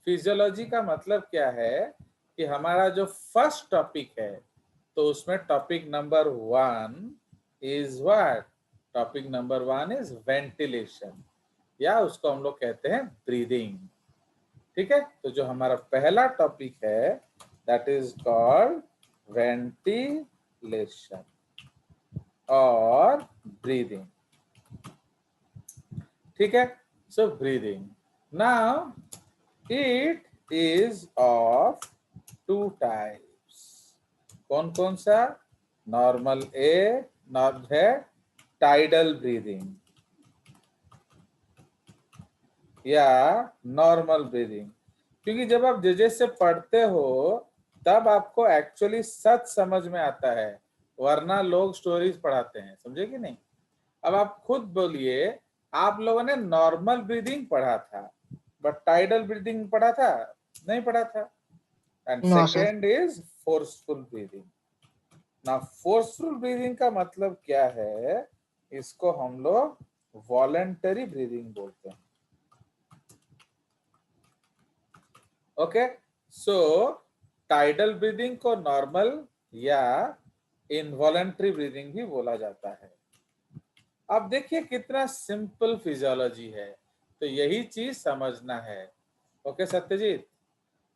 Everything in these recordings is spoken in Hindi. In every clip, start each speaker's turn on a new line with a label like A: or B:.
A: फिजियोलॉजी का मतलब क्या है कि हमारा जो फर्स्ट टॉपिक है, तो उसमें topic number 1 is what? Topic number 1 is ventilation, या उसको हम लोग कहते हैं ब्रीदिंग। ठीक है, तो जो हमारा पहला टॉपिक है दैट इज कॉल्ड वेंटिलेशन और ब्रीदिंग। ठीक है, so breathing now it is of 2 types. कौन कौन सा? नॉर्मल है टाइडल ब्रीदिंग या नॉर्मल ब्रीदिंग। क्योंकि जब आप जजेस से पढ़ते हो तब आपको एक्चुअली सच समझ में आता है, वरना लोग स्टोरीज पढ़ाते हैं, समझे कि नहीं? अब आप खुद बोलिए, आप लोगों ने नॉर्मल ब्रीदिंग पढ़ा था बट टाइडल ब्रीदिंग पढ़ा था? नहीं पढ़ा था। And
B: no sir.
A: Second is forceful breathing. ना फोर्सफुल ब्रीदिंग का मतलब क्या है? इसको हम लोग वॉलेंटरी ब्रीदिंग बोलते हैं। ओके, सो टाइडल ब्रीदिंग को नॉर्मल या इनवॉलेंटरी ब्रीदिंग भी बोला जाता है। अब देखिए कितना सिंपल फिजियोलॉजी है, तो यही चीज समझना है। ओके सत्यजीत,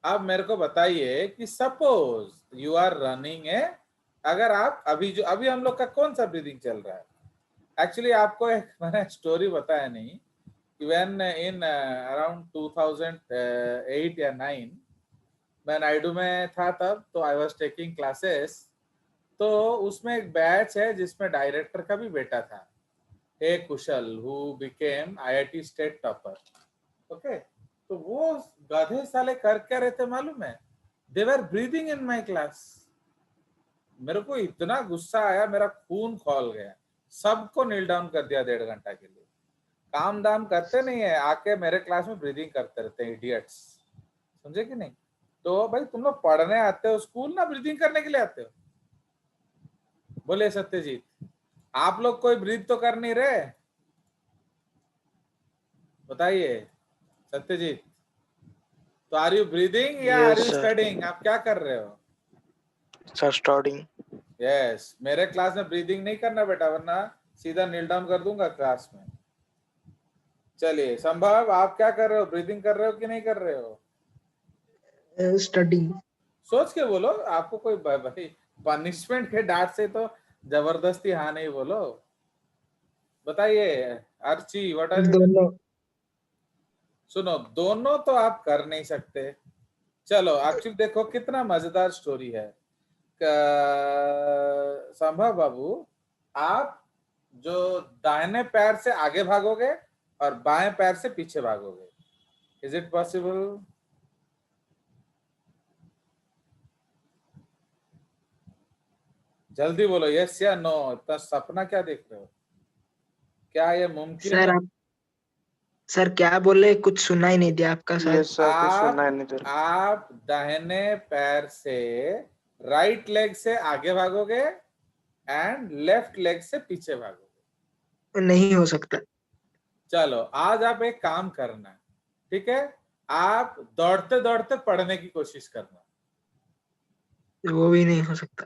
A: अब मेरे को बताइए कि सपोज यू आर रनिंग है, अगर आप अभी हम लोग का कौन सा ब्रीदिंग चल रहा है? एक्चुअली आपको एक मैंने स्टोरी बताया नहीं, when in around 2008 या 9 मैं नायडू में था तब, तो आई वाज टेकिंग क्लासेस। तो उसमें एक बैच है जिसमें डायरेक्टर का भी बेटा था, a Kushal, who became IIT state topper. Okay, तो वो गधे साले कर क्या रहे थे मालूम है? दे वर ब्रीदिंग इन माय क्लास। मेरे को इतना गुस्सा आया, मेरा खून खौल गया। सबको नील डाउन कर दिया 1.5 घंटा के लिए। काम दाम करते नहीं है, आके मेरे क्लास में ब्रीदिंग करते रहते हैं, इडियट्स। समझे कि नहीं? तो भाई तुम लोग पढ़ने आते हो स्कूल, ना ब्रीदिंग करने के लिए आते हो? बोले सत्यजीत, आप लोग कोई ब्रीथ तो कर नहीं रहे? बताइए सत्यजीत, तो आर यू ब्रीदिंग या are
B: yes
A: you
B: sir.
A: Studying? आप क्या कर रहे हो?
B: Sir starting.
A: यस, मेरे क्लास में ब्रीदिंग नहीं करना बेटा, वरना सीधा नील डाउन कर दूंगा क्लास में। चलिए संभव, आप क्या कर रहे हो? ब्रीदिंग कर रहे हो कि नहीं कर रहे हो?
B: स्टडिंग।
A: सोच के बोलो, आपको कोई भाई पनिशमेंट के डांट से तो जबरदस्ती हाँ नहीं बोलो। बताइए Archi, what are you doing?
B: दोनों।
A: सुनो, दोनों तो आप कर नहीं सकते। चलो एक्चुअली देखो कितना मजेदार स्टोरी है। संभव बाबू, आप जो दाहिने पैर से आगे भागोगे और बाएं पैर से पीछे भागोगे, इज इट पॉसिबल? जल्दी बोलो, यस या नो। इतना सपना क्या देख रहे हो? क्या ये मुमकिन
B: सर
A: है?
B: आप, सर क्या बोले? कुछ सुना ही नहीं दिया आपका शायद।
C: यस सर, कुछ सुनना है नहीं सर।
A: आप दाहिने पैर से राइट लेग से आगे भागोगे एंड लेफ्ट लेग से पीछे भागोगे।
B: नहीं हो सकता।
A: चलो आज आप एक काम करना, ठीक है? आप दौड़ते दौड़ते पढ़ने की कोशिश करना।
B: वो भी नहीं हो सकता।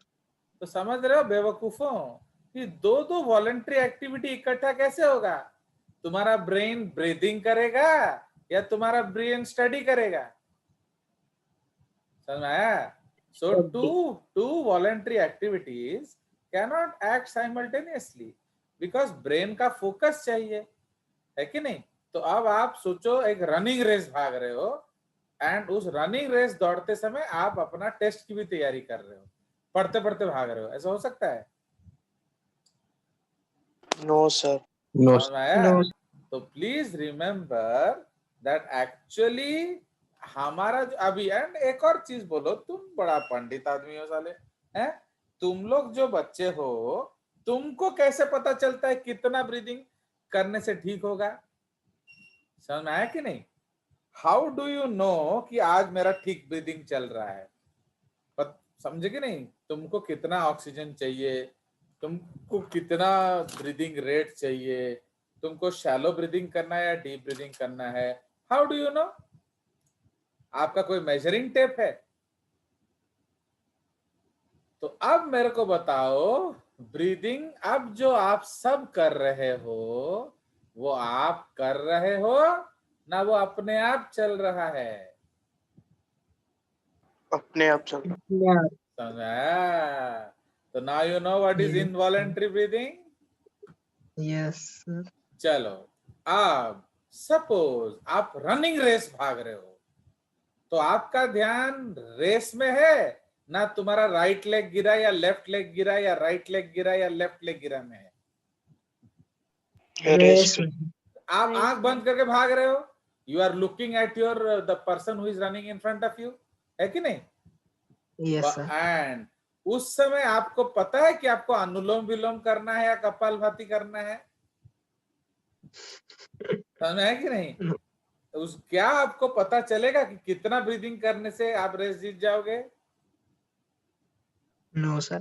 A: तो समझ रहे हो बेवकूफों कि दो दो वॉलंटरी एक्टिविटी इकट्ठा कैसे होगा? तुम्हारा ब्रेन ब्रीदिंग करेगा या तुम्हारा ब्रेन स्टडी करेगा? समझ में आया? So two voluntary activities cannot act simultaneously, because brain का फोकस चाहिए, है कि नहीं? तो अब आप सोचो, एक रनिंग रेस भाग रहे हो एंड उस रनिंग रेस दौड़ते समय आप अपना टेस्ट की भी तैयारी कर रहे हो, पढ़ते पढ़ते भाग रहे हो। ऐसा हो सकता है?
C: No sir.
D: नो
A: समझ में आया?
B: नो।
A: तो प्लीज रिमेम्बर दैट एक्चुअली हमारा जो अभी, एंड एक और चीज बोलो, तुम बड़ा पंडित आदमी हो साले, हैं? तुम लोग जो बच्चे हो, तुमको कैसे पता चलता है कितना ब्रीदिंग करने से ठीक होगा? समझ में आया कि नहीं? हाउ डू यू नो कि आज मेरा ठीक ब्रीदिंग चल रहा है? समझे कि नहीं? तुमको कितना ऑक्सीजन चाहिए, तुमको कितना ब्रीदिंग रेट चाहिए, तुमको शैलो ब्रीदिंग करना है या डीप ब्रीदिंग करना है? How do you know? आपका कोई मेजरिंग टेप है? तो अब मेरे को बताओ, ब्रीदिंग अब जो आप सब कर रहे हो वो आप कर रहे हो ना वो अपने आप चल रहा है?
C: अपने आप चल रहा।
B: Yeah.
A: समझा? तो now you know what is
B: Yes.
A: Involuntary breathing.
B: Yes, sir.
A: चलो, अब सपोज आप रनिंग रेस भाग रहे हो, तो आपका ध्यान रेस में है ना तुम्हारा राइट लेग गिरा या लेफ्ट लेग गिरा या राइट लेग गिरा या लेफ्ट लेग गिरा में है?
C: Race
B: Race.
C: में।
A: आप आंख बंद करके भाग रहे हो, you are looking at your the person who is running in front of you, है कि नहीं?
B: Yes, sir.
A: एंड उस समय आपको पता है कि आपको अनुलोम विलोम करना है या कपालभाति करना है? समझ है कि नहीं?
B: No,
A: उस क्या आपको पता चलेगा कि कितना ब्रीदिंग करने से आप रेस जीत जाओगे?
B: no, sir.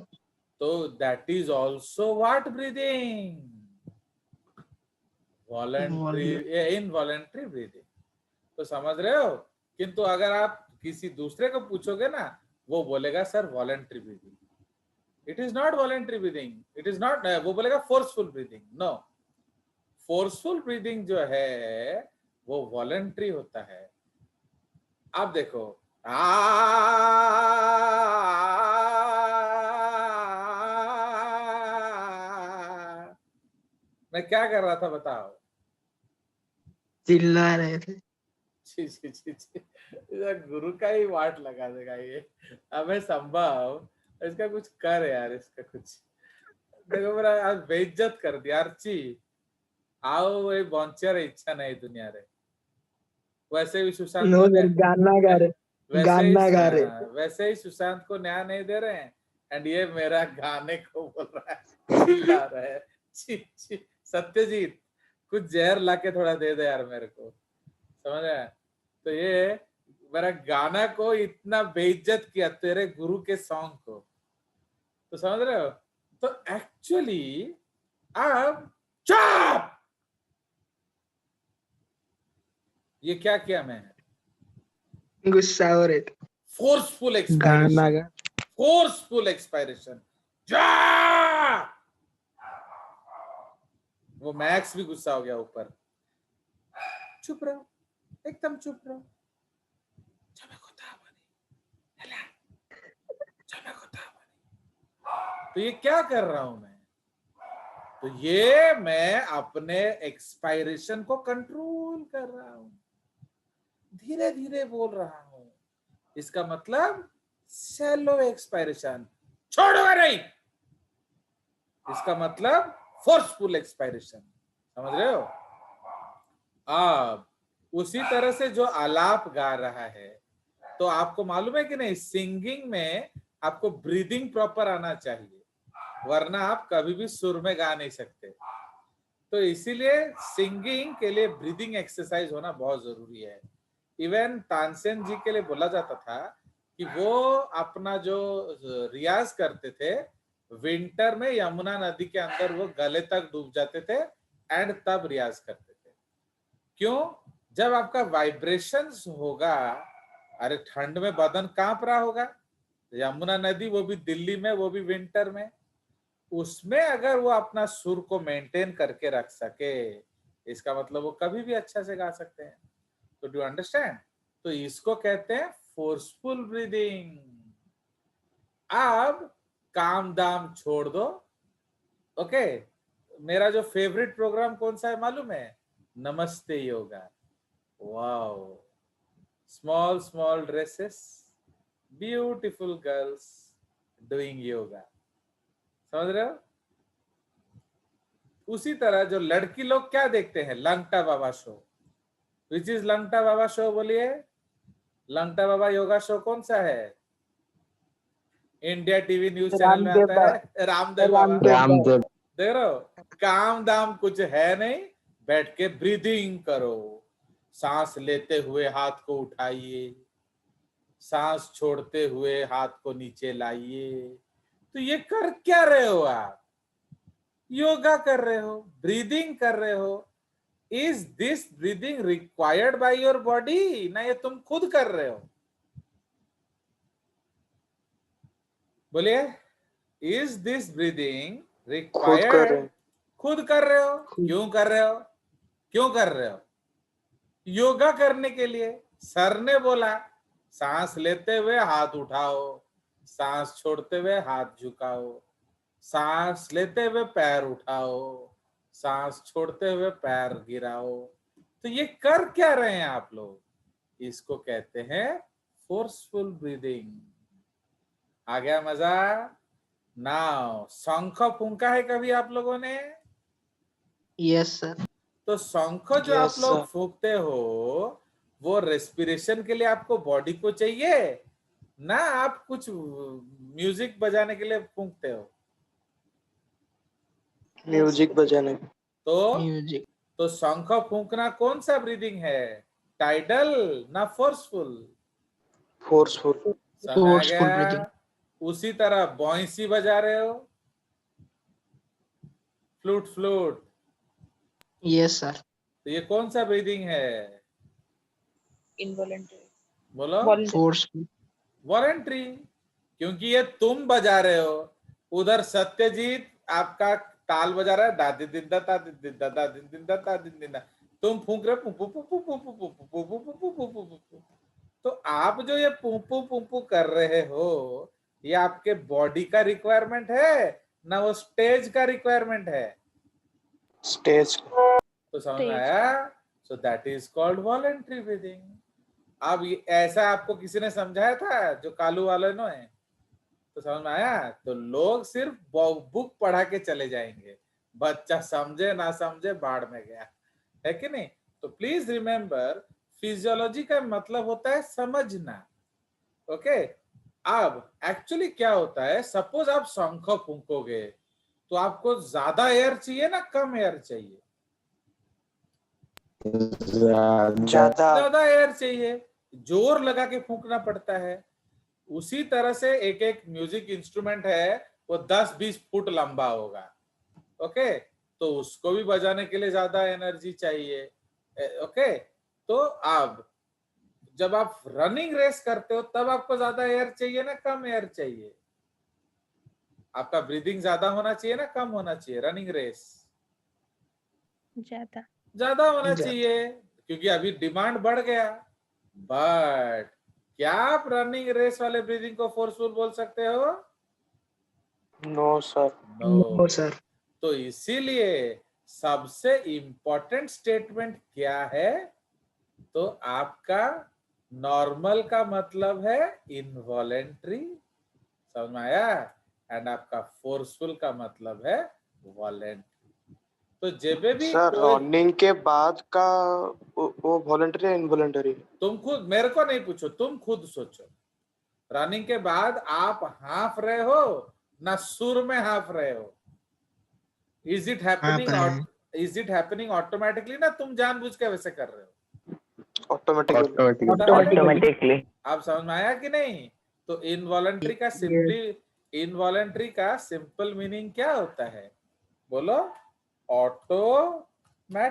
A: तो that is also what breathing, voluntary involuntary breathing. तो समझ रहे हो? किंतु अगर आप किसी दूसरे को पूछोगे ना, वो बोलेगा sir voluntary breathing. It is not voluntary breathing, it is not, वो बोलेगा forceful breathing. No, forceful breathing जो है वो वॉलंटरी होता है। आप देखो, मैं क्या कर रहा था बताओ?
B: चिल्ला रहे थे।
A: छी छी छी छी, गुरु का ही वाट लगा देगा ये। हमें संभव, इसका कुछ कर यार, इसका कुछ देखो, मेरा आज बेइज्जत कर दिया अर्ची। आओ ये बंचियार इच्छा नहीं दुनिया रे, वैसे भी सुशांत
B: No,
A: को
B: sir. गाना गा रहे. गाना गा रहे.
A: वैसे ही सुशांत को न्याय नहीं दे रहे हैं, एंड ये मेरा गाने को बोल रहा है, चिल्ला रहा है। छी छी, सत्यजीत कुछ जहर लाके थोड़ा दे दे यार मेरे को, समझ आया? तो ये मेरा गाना को इतना बेइज्जत किया तेरे गुरु के सॉन्ग को, तो समझ रहे हो? तो एक्चुअली अब चुप, ये क्या किया मैं?
B: गुस्सा हो रहे थे.
A: फोर्सफुल
B: गाना
A: एक्सपायरेशन,
B: गा.
A: Forceful expiration. वो मैक्स भी गुस्सा हो गया ऊपर। चुप रहो, एकदम चुप रहो। तो ये क्या कर रहा हूं मैं? तो ये मैं अपने एक्सपायरेशन को कंट्रोल कर रहा हूं, धीरे धीरे बोल रहा हूं। इसका मतलब शैलो एक्सपायरेशन, छोड़ूंगा नहीं। इसका मतलब फोर्सफुल एक्सपायरेशन, समझ रहे हो? अब उसी तरह से जो आलाप गा रहा है, तो आपको मालूम है कि नहीं, सिंगिंग में आपको ब्रीदिंग प्रॉपर आना चाहिए, वरना आप कभी भी सुर में गा नहीं सकते। तो इसीलिए सिंगिंग के लिए ब्रीदिंग एक्सरसाइज होना बहुत जरूरी है। इवन तानसेन जी के लिए बोला जाता था कि वो अपना जो रियाज करते थे, विंटर में यमुना नदी के अंदर वो गले तक डूब जाते थे एंड तब रियाज करते थे। क्यों? जब आपका वाइब्रेशंस होगा, अरे ठंड में बदन कांप रहा होगा, यमुना नदी वो भी दिल्ली में, वो भी विंटर में, उसमें अगर वो अपना सुर को मेंटेन करके रख सके, इसका मतलब वो कभी भी अच्छा से गा सकते हैं। तो डू अंडरस्टैंड? तो इसको कहते हैं फोर्सफुल ब्रीदिंग। अब काम दाम छोड़ दो, ओके? मेरा जो फेवरेट प्रोग्राम कौन सा है मालूम है? नमस्ते yoga. Wow, small small dresses, beautiful girls doing yoga, समझ रहे हो? उसी तरह जो लड़की लोग क्या देखते हैं, Langta Baba show. Which is Langta Baba show? बोलिए, लंगटा बाबा योगा शो कौन सा है? इंडिया टीवी न्यूज चैनल में आता है, रामदेव बाबा।
B: रामदेव.
A: देख रहे हो, काम दाम कुछ है नहीं, बैठ के ब्रीदिंग करो। सांस लेते हुए हाथ को उठाइए, सांस छोड़ते हुए हाथ को नीचे लाइए। तो ये कर क्या रहे हो आप? योगा कर रहे हो, ब्रीदिंग कर रहे हो। Is this breathing required by your body, ना ये तुम खुद कर रहे हो? बोलिए, इज दिस ब्रीदिंग
C: खुद कर रहे
A: रिक्वायर्ड?
C: हैं।
A: खुद कर रहे हो?
B: खुद।
A: क्यों कर रहे हो? क्यों कर रहे हो? योगा करने के लिए। सर ने बोला सांस लेते हुए हाथ उठाओ, सांस छोड़ते हुए हाथ झुकाओ, सांस लेते हुए पैर उठाओ, सांस छोड़ते हुए पैर गिराओ। तो ये कर क्या रहे हैं आप लोग? इसको कहते हैं फोर्सफुल ब्रीदिंग। आ गया मजा? नाउ शंख फूंका है कभी आप लोगों ने?
B: Yes sir.
A: तो शंख जो आप
C: यस
A: लोग
C: सर।
A: फूंकते हो वो रेस्पिरेशन के लिए आपको बॉडी को चाहिए ना, आप कुछ म्यूजिक बजाने के लिए फूंकते हो?
C: म्यूजिक बजाने।
A: तो
B: म्यूजिक।
A: तो शंख फूंकना कौन सा ब्रीदिंग है? टाइडल ना फोर्सफुल?
C: फोर्सफुल।
A: समझ आ
B: फोर्सफुल
A: गया?
B: ब्रीदिंग।
A: उसी तरह बॉयसी बजा रहे हो, फ्लूट फ्लूट,
B: यस सर।
A: तो ये कौन सा ब्रीदिंग है?
D: इनवॉलेंटरी,
A: बोलो।
D: Voluntary,
B: forceful.
A: वॉलेंट्री, क्योंकि ये तुम बजा रहे हो। उधर सत्यजीत आपका ताल बजा रहा है, दादी दिन दा दादी दिन दा दादी दिन दा दादी दिन दा। तुम फूंक रहे हो पू पू पू पू पू पू पू पू पू पू पू पू पू पू पू। तो आप जो ये पूपू पूपू कर रहे हो, ये आपके बॉडी का रिक्वायरमेंट है ना वो स्टेज का रिक्वायरमेंट है?
C: स्टेज।
A: तो समझ में
D: स्टेज।
A: आया? So that is called voluntary breathing. अब ऐसा आपको किसी ने समझाया था जो कालू वाले नो है? तो समझ में आया? तो लोग सिर्फ बुक पढ़ा के चले जाएंगे, बच्चा समझे ना समझे बाढ़ में गया, है कि नहीं? तो प्लीज रिमेम्बर, फिजियोलॉजी का मतलब होता है समझना। ओके, अब एक्चुअली क्या होता है, सपोज आप शंख फूंकोगे तो आपको ज्यादा एयर चाहिए ना कम एयर चाहिए?
C: ज्यादा।
A: ज्यादा एयर चाहिए, जोर लगा के फूंकना पड़ता है। उसी तरह से एक एक म्यूजिक इंस्ट्रूमेंट है, वो 10-20 फुट लंबा होगा। ओके, तो उसको भी बजाने के लिए ज्यादा एनर्जी चाहिए। ओके, तो अब जब आप रनिंग रेस करते हो तब आपको ज्यादा एयर चाहिए ना कम एयर चाहिए? आपका ब्रीदिंग ज्यादा होना चाहिए ना कम होना चाहिए? रनिंग रेस
D: ज्यादा।
A: ज्यादा होना
B: ज्यादा।
A: चाहिए, क्योंकि अभी डिमांड बढ़ गया। बट क्या आप रनिंग रेस वाले ब्रीदिंग को फोर्सफुल बोल सकते हो?
C: No sir.
B: No
A: no.
B: Sir.
A: तो इसीलिए सबसे इंपॉर्टेंट स्टेटमेंट क्या है? तो आपका नॉर्मल का मतलब है इनवॉलेंट्री, समझ में आया? एंड आपका फोर्सफुल का मतलब है वॉलेंट्री। तो जेबे भी
C: सर
A: कोई,
C: रनिंग के बाद का वो वॉलंटरी या इनवॉलंटरी?
A: तुम खुद मेरे को नहीं पूछो, तुम खुद सोचो। रनिंग के बाद आप हाँफ रहे हो ना सुर में हाँफ रहे हो? इज इट
B: आप
A: हैपनिंग?
B: रहे हैं।
A: इज इट हैपनिंग ऑटोमेटिकली ना तुम जानबूझ के वैसे कर रहे हो?
C: ऑटोमेटिकली।
B: ऑटोमेटिकली।
A: आप समझ में आया कि नहीं? तो इनवॉलंटरी का
B: ये
A: इनवॉलंटरी का सिंपल मीनिंग क्या होता है? बोलो, ऑटोमेटिकली।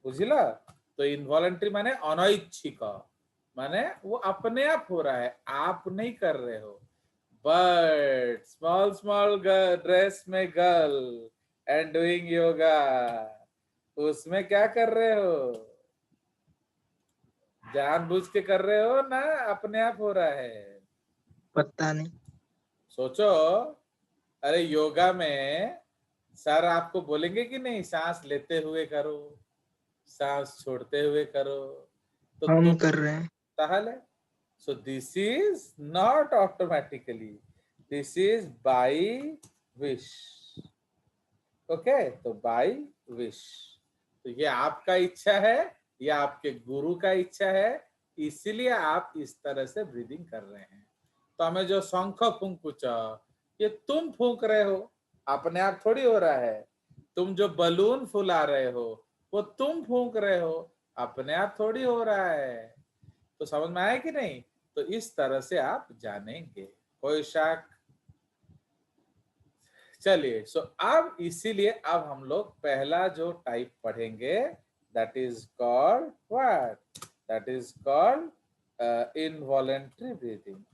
A: बुझिला? तो इनवॉलंटरी माने अनैच्छिक, माने वो अपने आप हो रहा है, आप नहीं कर रहे हो। बट स्मॉल स्मॉल ड्रेस में गर्ल एंड डूइंग योगा, उसमें क्या कर रहे हो? जानबूझ के कर रहे हो ना अपने आप हो रहा है?
B: पता नहीं।
A: सोचो। अरे योगा में सर आपको बोलेंगे कि नहीं सांस लेते हुए करो, सांस छोड़ते हुए करो, तो
B: हम
A: तुम
B: कर रहे हैं।
A: ताहले, so this is not automatically, this is by wish. Okay, तो बाय विश। तो ये आपका इच्छा है, ये आपके गुरु का इच्छा है, इसीलिए आप इस तरह से ब्रीदिंग कर रहे हैं। तो हमें जो शंख फूंकुच, ये तुम फूंक रहे हो, अपने आप थोड़ी हो रहा है। तुम जो बलून फुला रहे हो वो तुम फूंक रहे हो, अपने आप थोड़ी हो रहा है। तो समझ में आया कि नहीं? तो इस तरह से आप जानेंगे। कोई शक? चलिए, सो अब इसीलिए अब हम लोग पहला जो टाइप पढ़ेंगे, that is called what, that is called involuntary breathing.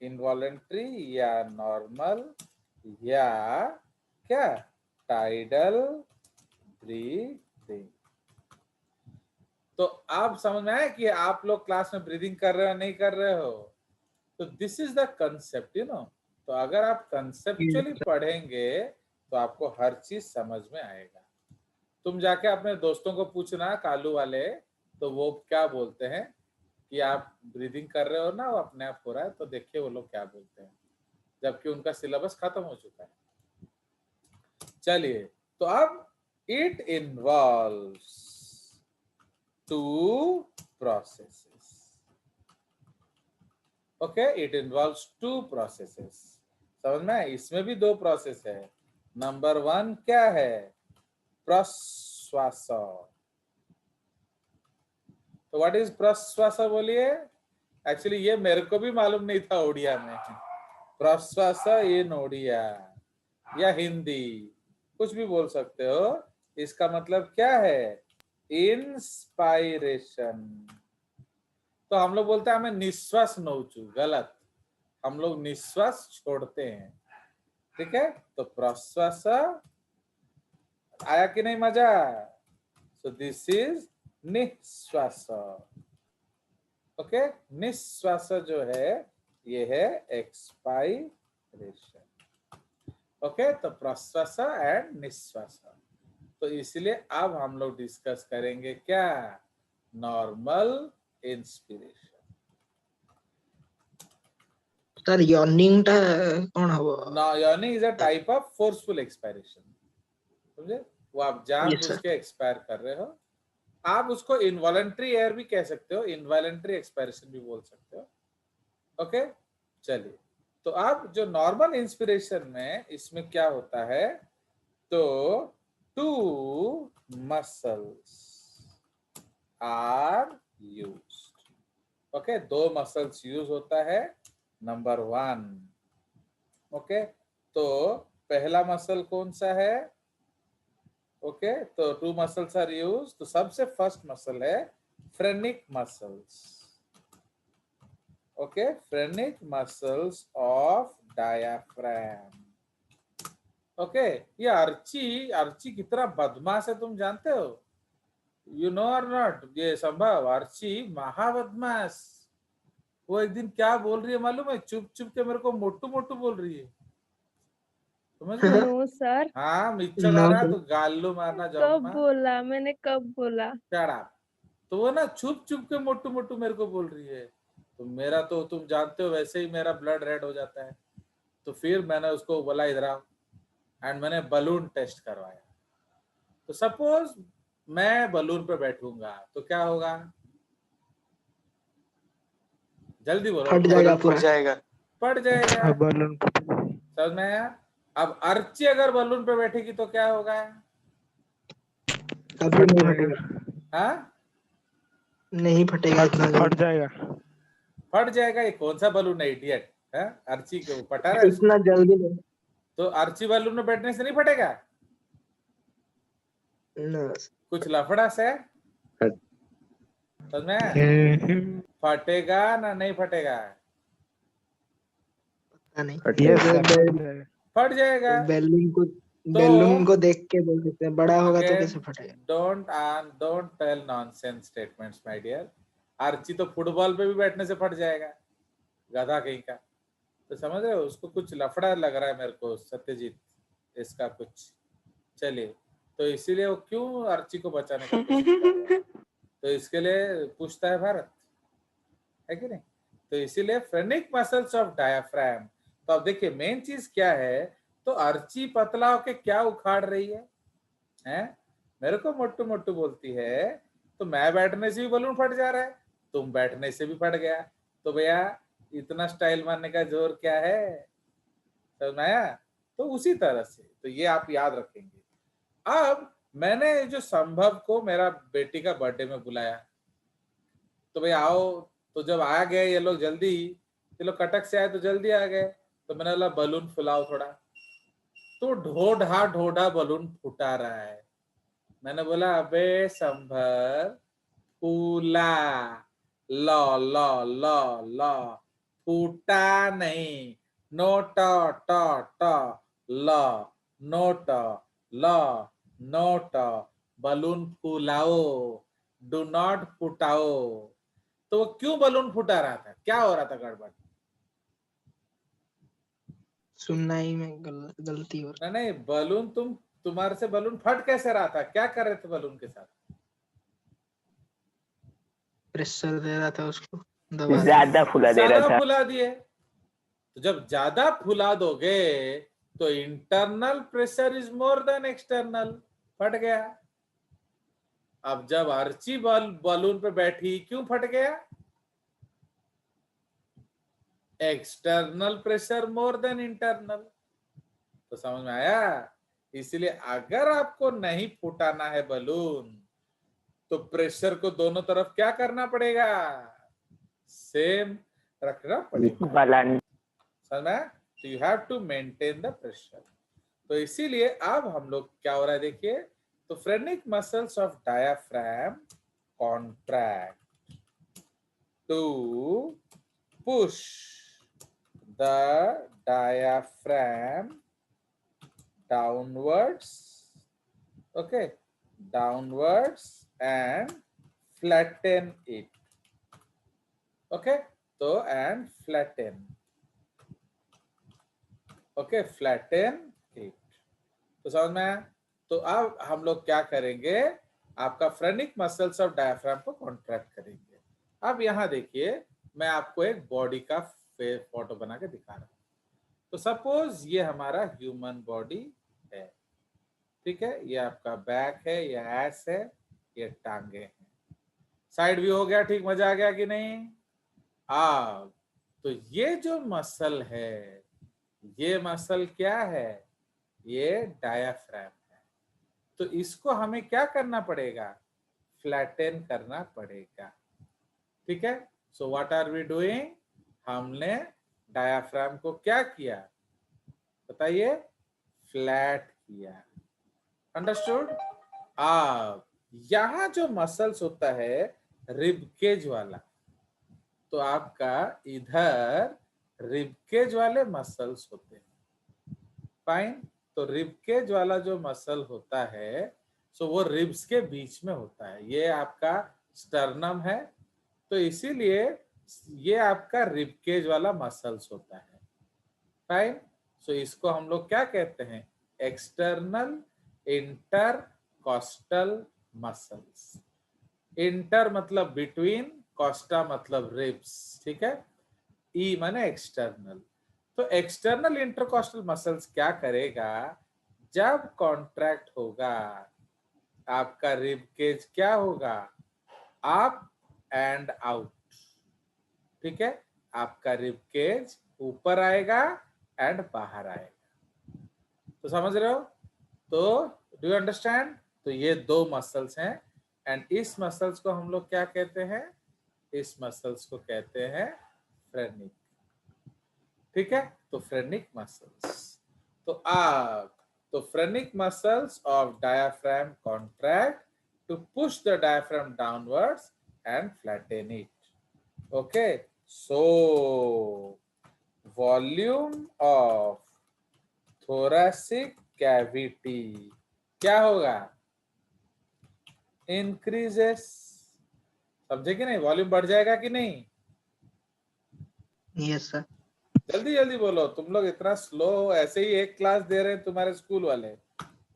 A: Involuntary या नॉर्मल या क्या, टाइडल ब्रीदिंग। तो आप समझ में आया कि आप लोग क्लास में ब्रीदिंग कर रहे हो नहीं कर रहे हो? तो this is the concept, you know. तो अगर आप कंसेप्चुअली पढ़ेंगे तो आपको हर चीज समझ में आएगा। तुम जाके अपने दोस्तों को पूछना कालू वाले, तो वो क्या बोलते हैं कि आप ब्रीदिंग कर रहे हो ना, वो अपने आप हो रहा है, तो देखिए वो लोग क्या बोलते हैं, जबकि उनका सिलेबस खत्म हो चुका है। चलिए, तो अब it involves two processes. Okay, it involves two processes. समझ में? इसमें भी दो प्रोसेस है। नंबर 1 क्या है, प्रश्वास। तो व्हाट इज प्रश्वास बोलिए? एक्चुअली ये मेरे को भी मालूम नहीं था ओडिया में। प्रश्वास इन ओडिया या हिंदी कुछ भी बोल सकते हो। इसका मतलब क्या है, इंस्पायरेशन। तो हम लोग बोलते हैं हमें निश्वास नौचू, गलत, हम लोग निश्वास छोड़ते हैं। ठीक है, तो प्रश्वास आया कि नहीं मजा? सो दिस इज निश्वास। ओके, निश्वास जो है ये है एक्सपायरेशन। ओके, तो प्रश्वास एंड निश्वास। तो इसलिए अब हम लोग डिस्कस करेंगे क्या, नॉर्मल इंस्पिरेशन।
B: सर यॉर्निंग टा कौन हबो?
A: Yawning is a type of forceful expiration, समझे? वो आप जानबूझ
B: सर।
A: के एक्सपायर कर रहे हो। आप उसको इनवॉलंटरी एयर भी कह सकते हो, इनवॉलंटरी एक्सपायरेशन भी बोल सकते हो। ओके, चलिए, तो अब जो नॉर्मल इंस्पिरेशन में इसमें क्या होता है, तो two muscles are used. Okay, दो मसल्स यूज होता है। नंबर 1, ओके, तो पहला मसल कौन सा है? ओके, तो टू मसल्स आर यूज, तो सबसे फर्स्ट मसल है phrenic muscles. Okay, phrenic muscles of diaphragm. Okay, ये अर्ची, अर्ची कितना बदमाश है तुम जानते हो? यू नो और नॉट? ये संभव, अर्ची महाबदमाश। वो एक दिन क्या बोल रही है मालूम है, चुप चुप के मेरे को मोटू मोटू बोल रही है, समझ गए?
D: नो सर,
A: हाँ, मिच्छर आ
B: नो
A: रहा है
B: सर।
A: तो गाल्लू मारना
D: कब
A: जम्मा।
D: बोला? मैंने कब बोला?
A: चढ़ा, तो वो ना छुप छुप के मोटू मोटू मेरे को बोल रही है। तो मेरा तो तुम जानते हो वैसे ही मेरा ब्लड रेड हो जाता है। तो फिर मैंने उसको बोला इधर आओ, एंड मैंने बलून टेस्ट करवाया। तो सपोज मैं बलून पे बैठूंगा तो क्या होगा, जल्दी बोलो।
B: फट जाएगा
C: बलून फट
B: पूरा।
C: जाएगा।
A: फट जाएगा,
B: बलून
A: समझ में आया? अब अर्ची अगर बलून पे बैठेगी तो क्या होगा?
B: कभी नहीं फटेगा।
A: हाँ,
B: नहीं फटेगा इतना
E: फट
B: जल्दी।
E: जाएगा।
A: फट जाएगा? ये कौन सा बलून है इडियट? है अर्ची को पटा रहा है इसको?
B: इतना जल्दी नहीं।
A: तो अर्ची बलून में बैठने से नहीं फटेगा?
B: ना,
A: कुछ लफड़ा से समझ में आया? फटेगा ना नहीं फटेगा?
B: पता नहीं।
E: यस सर, फट
B: बैल-
E: जाएगा।
A: फट जाएगा।
B: बैलून को
A: तो
B: बैलून को देख के बोल सकते हैं, बड़ा होगा तो
A: अगेन,
B: कैसे फटेगा?
A: Don't tell nonsense statements my dear. Archi तो फुटबॉल पे भी बैठने से फट जाएगा, गधा कहीं का। तो समझ रहे हो, उसको कुछ लफड़ा लग रहा है मेरे को सत्यजीत, इसका कुछ। चलिए, तो इसीलिए वो क्यों अर्ची को बचाने का कोशिश कर रहा है, तो इसके लिए पूछता है भारत, है कि नहीं? तो इसीलिए फ्रेनिक मसल्स ऑफ डायाफ्राम। तो अब देखिए मेन चीज क्या है, तो अर्ची पतला होके क्या उखाड़ रही है, हैं? मेरे को मोटू मोटू बोलती है, तो मैं बैठने से भी बलून फट जा रहा है, तुम बैठने से भी फट गया, तो भैया इतना स्टाइल मारने का जोर क्या है? समझ में आया? तो उसी तरह से तो ये आप याद रखेंगे। अब मैंने जो संभव को मेरा बेटी का बर्थडे में बुलाया, तो भाई आओ, तो जब आ गए ये लोग जल्दी, ये लोग कटक से आए तो जल्दी आ गए, तो मैंने बोला बलून फुलाओ थोड़ा। तो ढोढा ढोढा बलून फुटा रहा है। मैंने बोला अबे संभर, फूला, ल ल ल ल, फूटा नहीं, नो ट ट ट, ल, नो ट, ल, नो ट, बलून फूलाओ, डू नॉट फुटाओ। तो वो क्यों बलून फुटा रहा था, क्या हो रहा था गड़बड़?
B: सुनना ही में गलती हो रही।
A: नहीं, बलून तुम्हारे से बलून फट कैसे रहा था, क्या कर रहे थे बलून के साथ?
B: प्रेशर दे रहा था उसको, दबा दिया।
E: ज्यादा फुला दे रहा
A: ज्यादा
E: था।
A: फुला दिए। तो जब ज्यादा फुला दोगे तो internal pressure is more than external, फट गया। अब जब अर्ची बलून पे बैठी, क्यों फट गया? External pressure more than internal. तो समझ में आया? इसलिए अगर आपको नहीं फुटाना है बलून, तो प्रेशर को दोनों तरफ क्या करना पड़ेगा? सेम रखना पड़ेगा।
E: बैलेंस।
A: समझ में? तो you have to maintain the pressure. तो इसीलिए अब हम लोग क्या हो रहा है देखिए, तो phrenic muscles of diaphragm contract to push the diaphragm downwards, okay, downwards and flatten it, okay, तो and flatten, okay, flatten it। तो समझ में आया? तो अब हम लोग क्या करेंगे, आपका फ्रेनिक मसल्स ऑफ डायफ्राम को कॉन्ट्रैक्ट करेंगे। अब यहाँ देखिए, मैं आपको एक बॉडी का फोटो बना के दिखा रहा हूँ। तो सपोज ये हमारा ह्यूमन बॉडी है, ठीक है, ये आपका बैक है, ये एस है, ये टांगे हैं। साइड व्यू हो गया, ठीक, मजा आ गया कि नहीं? तो ये जो मसल है, ये मसल क्या है? ये डायाफ्राम है। तो इसको हमें क्या करना पड़ेगा? फ्लैटन करना पड़ेगा, ठीक है। So what are we doing? हमने डायाफ्राम को क्या किया बताइए? फ्लैट किया। अंडरस्टूड? यहां जो मसल्स होता है रिबकेज वाला, तो आपका इधर रिबकेज वाले मसल्स होते हैं। फाइन। तो रिबकेज वाला जो मसल होता है, सो वो रिब्स के बीच में होता है। ये आपका स्टर्नम है, तो इसीलिए ये आपका रिबकेज वाला मसल्स होता है। फाइन। सो इसको हम लोग क्या कहते हैं? External intercostal muscles. इंटर मतलब बिटवीन, कॉस्टा मतलब रिब्स, ठीक है। ई माने एक्सटर्नल। तो एक्सटर्नल इंटरकॉस्टल मसल्स क्या करेगा? जब कॉन्ट्रैक्ट होगा, आपका रिब केज क्या होगा? अप एंड आउट, ठीक है। आपका रिब केज ऊपर आएगा एंड बाहर आएगा। तो समझ रहे हो? तो डू यू अंडरस्टैंड? तो ये दो मसल्स हैं, एंड इस मसल्स को हम लोग क्या कहते हैं? इस मसल्स को कहते हैं फ्रेनिक, ठीक है। तो फ्रेनिक मसल्स, तो phrenic muscles of diaphragm contract to push the diaphragm downwards and flatten it. Okay, so volume of thoracic cavity क्या होगा? Increases। समझे कि नहीं? वॉल्यूम बढ़ जाएगा कि नहीं?
B: Yes sir.
A: जल्दी जल्दी बोलो, तुम लोग इतना स्लो, ऐसे ही एक क्लास दे रहे हैं तुम्हारे स्कूल वाले,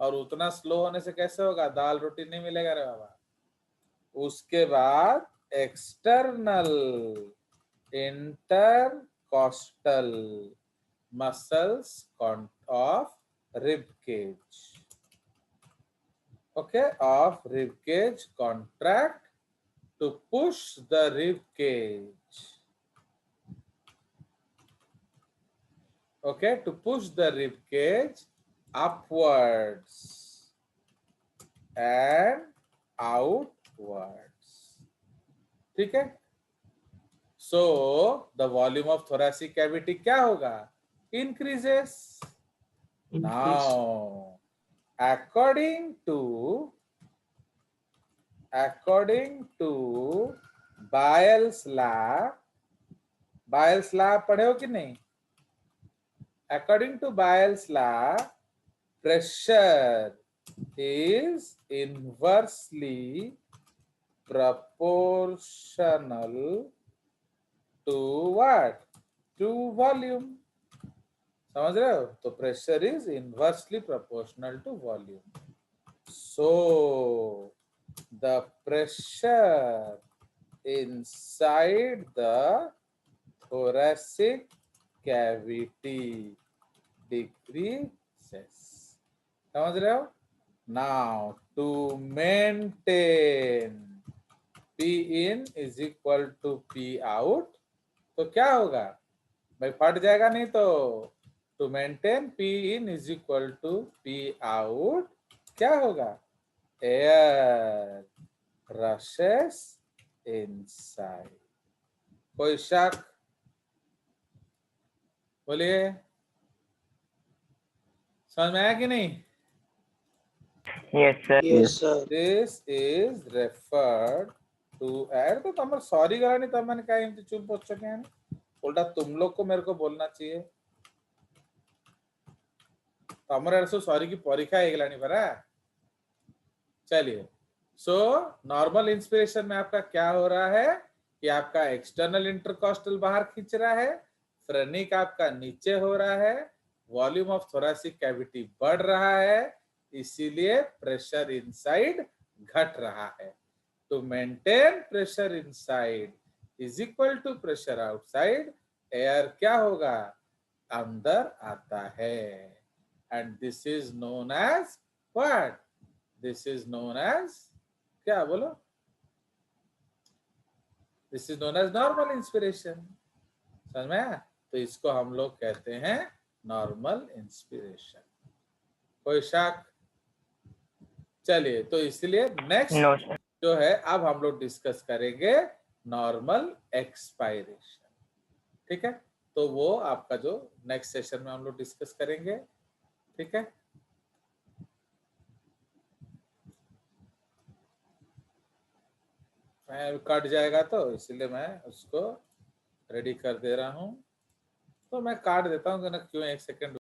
A: और उतना स्लो होने से कैसे होगा? दाल रोटी नहीं मिलेगा रे बाबा। उसके बाद external intercostal muscles of rib cage, okay, of rib cage contract to push the rib cage, okay, to push the rib cage upwards and outwards, ठीक है। So the volume of thoracic cavity क्या होगा? Increases,
B: increase.
A: Now, according to Bayes' law, पढ़े हो कि नहीं? According to Bayes' law, pressure is inversely proportional to what? To volume. समझ रहे हो? तो pressure is inversely proportional to volume. So the pressure inside the thoracic cavity decreases. समझ रहे हो? Now to maintain P in is equal to P out, तो क्या होगा भाई? फट जाएगा नहीं तो to maintain P in is equal to P out क्या होगा? Air rushes inside. कोई शक? बोलिए, समझ में आया कि नहीं?
E: Yes, sir.
C: Yes, sir.
A: This is referred to air. तो तमर सॉरी करा नहीं, तब मैंने कहा इनसे चुप हो चुके हैं, उल्टा तुम लोग को मेरे को बोलना चाहिए. तमर ऐसे सॉरी की परीक्षा एक लानी पड़ा. चलिए, सो नॉर्मल इंस्पिरेशन में आपका क्या हो रहा है कि आपका एक्सटर्नल इंटरकॉस्टल बाहर खींच रहा है, फ्रेनिक आपका नीचे हो रहा है, वॉल्यूम ऑफ थोरेसिक कैविटी बढ़ रहा है, इसीलिए प्रेशर इनसाइड घट रहा है. To maintain pressure inside is equal to pressure outside. Air क्या होगा? अंदर आता है. And this is known as what? This is known as क्या बोलो? This is known as normal inspiration. समझ में आया? तो इसको हम लोग कहते हैं नॉर्मल इंस्पिरेशन. कोई शक? चलिए, तो इसलिए नेक्स्ट
E: No, sir.
A: जो है अब हम लोग डिस्कस करेंगे नॉर्मल एक्सपायरेशन. ठीक है, तो वो आपका जो नेक्स्ट सेशन में हम लोग डिस्कस करेंगे. ठीक है, मैं कट जाएगा तो इसलिए मैं उसको रेडी कर दे रहा हूं. तो मैं काट देता हूँ, क्यों 1 सेकंड